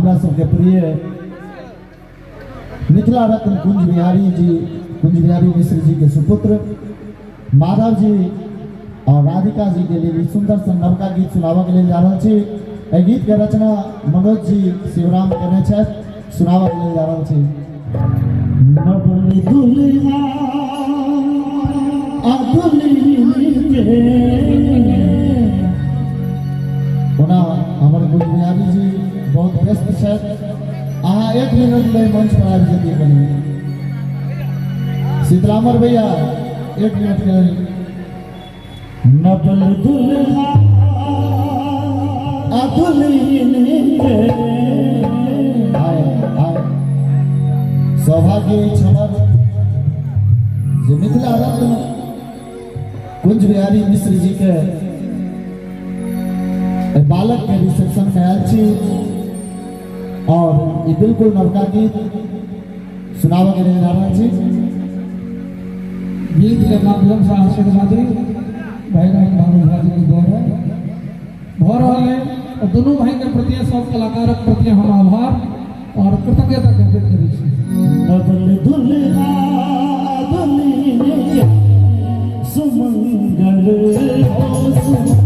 हमरा सबके प्रिय मिथिला रत्न कुंज बिहारी मिश्र जी के सुपुत्र माधव जी और राधिका जी के लिए सुंदर सन नवका गीत सुनावा के लिए जा रहा छी। ए गीत के रचना मनोज जी शिवराम करने छे, सुनावा के लिए जा रहा छी। नवल दुल्हा आ दुल्हनी के ओना हमर कुंज बिहारी जी बहुत व्यस्त छे। अहाँ 1 मिनट में मंच पर आबि जतिए कनी सीतरामर भैया 1 मिनट के। नवल दुल्हा आ दुल्हनी के आए सौभाग्य छमर जे मिथिला रत्न कुंज बिहारी मिश्र जी के बालक के रिसेप्शन में आयल छी और ये बिल्कुल नवका गीत सुनावा के लिए जा रहा छी। गीत के माध्यम से आशीर्वादी भाई भाई की गौर है भर रहा है और दोनों भाई के प्रति सब कलाकार के प्रति हम आभार और कृतज्ञता ज्ञापित करै छी। नवल दुल्हा दुल्हनी सुमंगल हो सुमंगल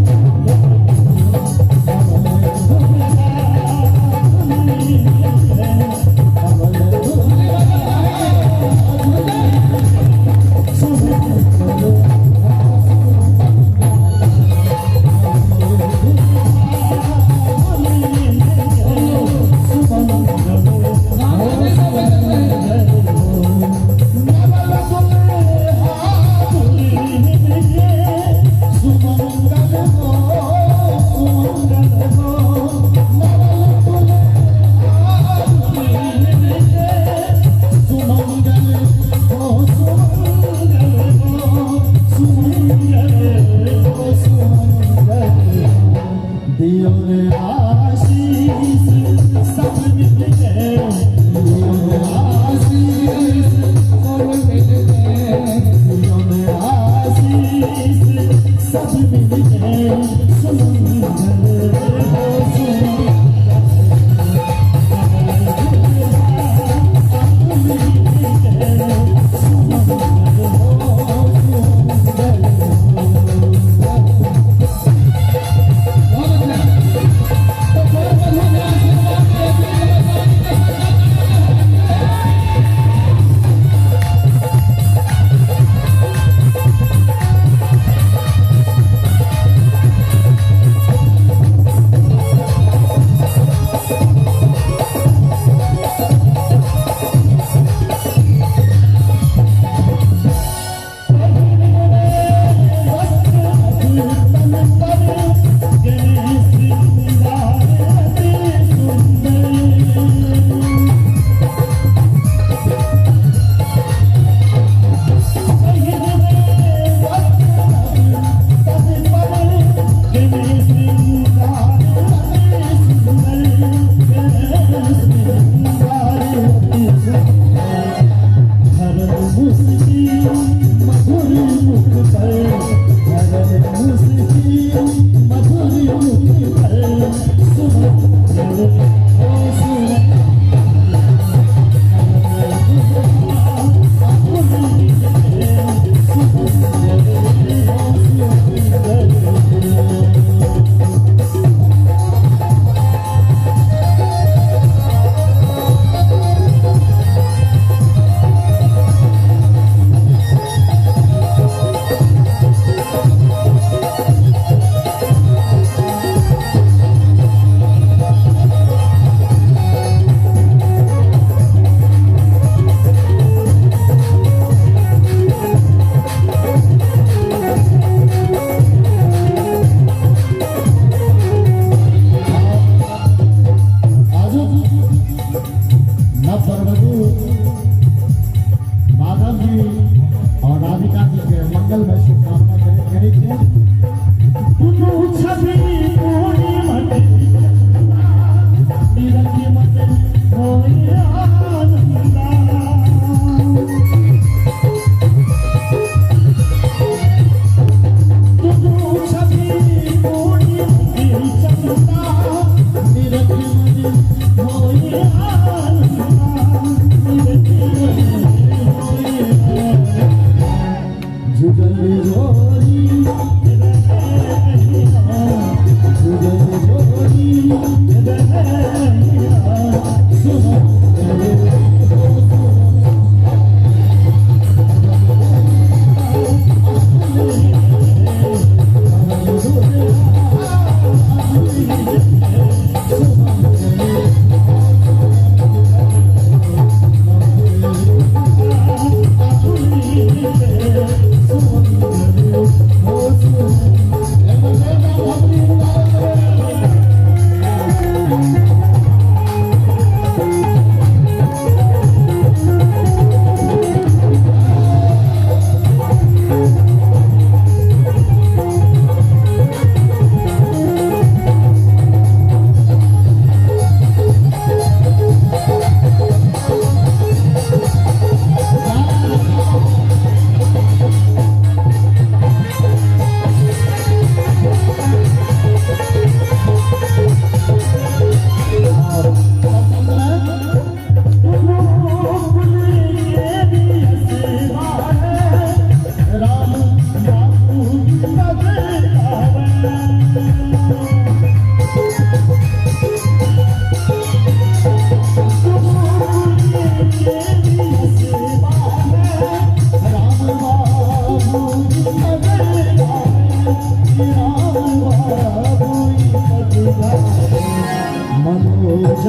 Oh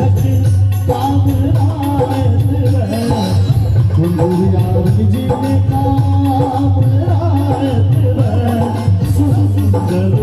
काम रात कुंजियारी जी के काम रात सुंदर